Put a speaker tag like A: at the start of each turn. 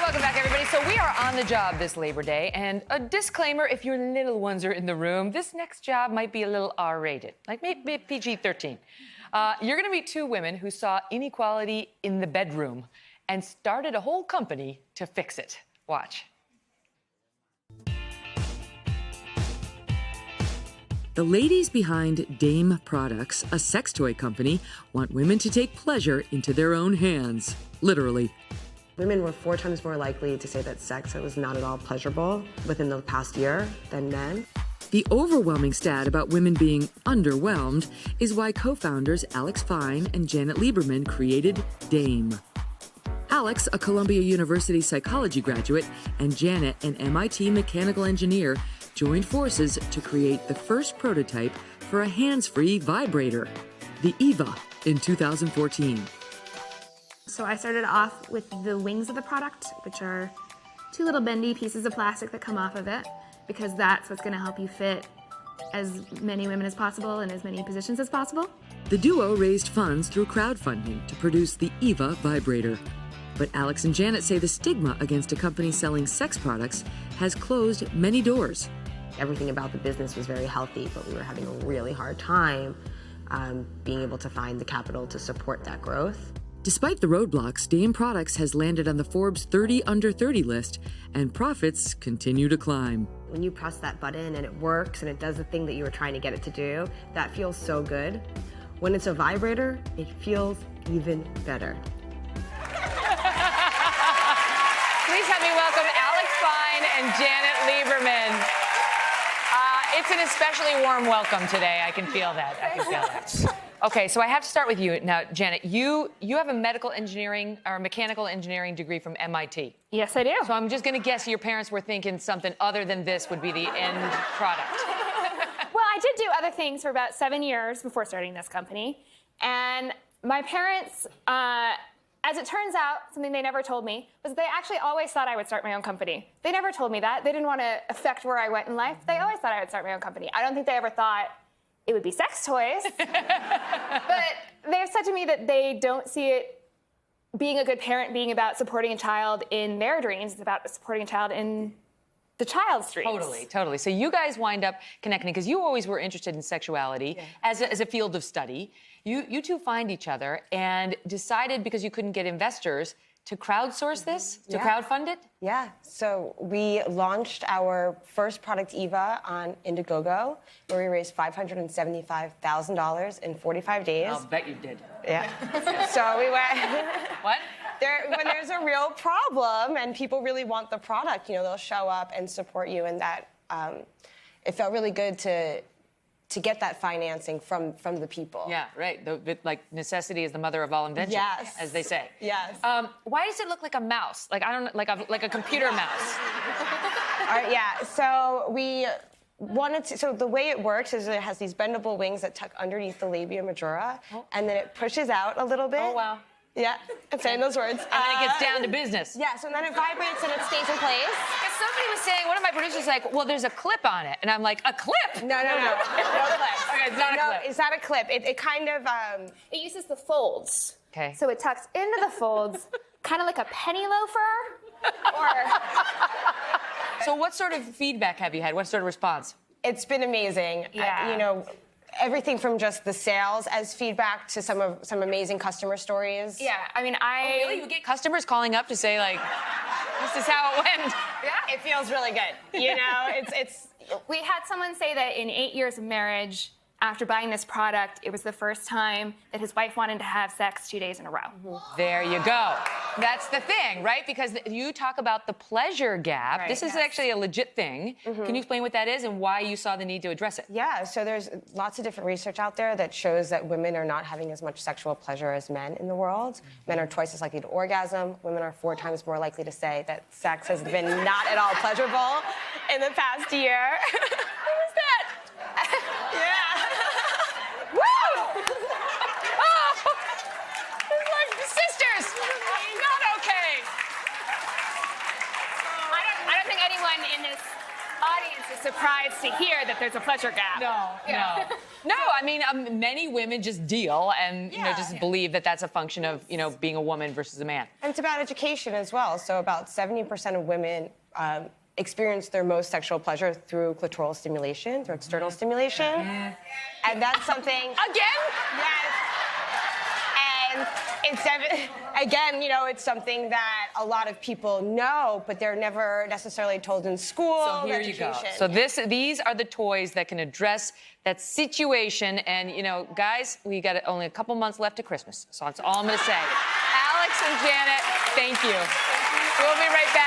A: Welcome back, everybody. So we are on the job this Labor Day, and a disclaimer, if your little ones are in the room, this next job might be a little R-rated, like maybe PG-13. You're gonna meet two women who saw inequality in the bedroom and started a whole company to fix it. Watch.
B: The ladies behind Dame Products, a sex toy company, want women to take pleasure into their own hands, literally.
C: Women were 4 times more likely to say that sex was not at all pleasurable within the past year than men.
B: The overwhelming stat about women being underwhelmed is why co-founders Alex Fine and Janet Lieberman created Dame. Alex, a Columbia University psychology graduate, and Janet, an MIT mechanical engineer, joined forces to create the first prototype for a hands-free vibrator, the Eva, in 2014.
D: So I started off with the wings of the product, which are 2 little bendy pieces of plastic that come off of it, because that's what's going to help you fit as many women as possible in as many positions as possible.
B: The duo raised funds through crowdfunding to produce the Eva vibrator. But Alex and Janet say the stigma against a company selling sex products has closed many doors.
C: Everything about the business was very healthy, but we were having a really hard time being able to find the capital to support that growth.
B: Despite the roadblocks, Dame Products has landed on the Forbes 30 Under 30 list, and profits continue to climb.
C: When you press that button and it works and it does the thing that you were trying to get it to do, that feels so good. When it's a vibrator, it feels even better.
A: Please help me welcome Alex Fine and Janet Lieberman. It's an especially warm welcome today. I can feel that. I can feel that. Okay, so I have to start with you now, Janet. You have a medical engineering or mechanical engineering degree from MIT.
D: Yes, I do.
A: So I'm just going to guess your parents were thinking something other than this would be the end product.
D: Well, I did do other things for about 7 years before starting this company. And my parents, as it turns out, something they never told me was they actually always thought I would start my own company. They never told me that. They didn't want to affect where I went in life. They always thought I would start my own company. I don't think they ever thought it would be sex toys. But they've said to me that they don't see it being a good parent being about supporting a child in their dreams. It's about supporting a child in the child's dreams.
A: Totally, totally. So you guys wind up connecting because you always were interested in sexuality as a field of study. You two find each other and decided, because you couldn't get investors, to crowdsource this, to crowdfund it?
C: Yeah, so we launched our first product, Eva, on Indiegogo, where we raised $575,000 in 45 days.
A: I'll bet you did.
C: Yeah. So we went...
A: What?
C: When there's a real problem and people really want the product, they'll show up and support you, and that it felt really good to get that financing from the people.
A: Yeah, right. Like necessity is the mother of all invention,
C: yes,
A: as they say.
C: Yes.
A: Why does it look like a mouse? Like like a computer mouse.
C: All right, yeah. So we wanted to. So the way it works is it has these bendable wings that tuck underneath the labia majora, and then it pushes out a little bit.
A: Oh wow.
C: Yeah, I'm saying those words.
A: And then it gets down to business.
C: Yeah, so then it vibrates and it stays in place.
A: Because somebody was saying, one of my producers was like, well, there's a clip on it. And I'm like, a clip?
C: No clip.
A: Okay, it's not a clip.
C: It's not a clip. It kind of...
D: It uses the folds.
A: Okay.
D: So it tucks into the folds, kind of like a penny loafer.
A: So what sort of feedback have you had? What sort of response?
C: It's been amazing.
D: Yeah.
C: Everything from just the sales as feedback to some amazing customer stories.
D: Yeah, I mean,
A: Oh, really? You get customers calling up to say, like, this is how it went?
C: Yeah, it feels really good. It's...
D: We had someone say that in 8 years of marriage, after buying this product, it was the first time that his wife wanted to have sex 2 days in a row.
A: There you go. That's the thing, right? Because you talk about the pleasure gap.
C: Right,
A: this is actually a legit thing. Can you explain what that is and why you saw the need to address it?
C: Yeah, so there's lots of different research out there that shows that women are not having as much sexual pleasure as men in the world. Men are twice as likely to orgasm. Women are 4 times more likely to say that sex has been not at all pleasurable in the past year.
A: What was that?
C: Yeah.
A: Woo! Oh! It's like sisters! Not okay!
D: I don't think anyone in this audience is surprised to hear that there's a pleasure gap.
A: No, I mean, many women just deal and, just believe that that's a function of, being a woman versus a man.
C: And it's about education as well. So about 70% of women experience their most sexual pleasure through clitoral stimulation, through external stimulation. And that's something...
A: Again?
C: Yes. And it's it's something that a lot of people know, but they're never necessarily told in school.
A: So here you go. So these are the toys that can address that situation. And, guys, we got only a couple months left to Christmas. So that's all I'm going to say. Alex and Janet, thank you. We'll be right back.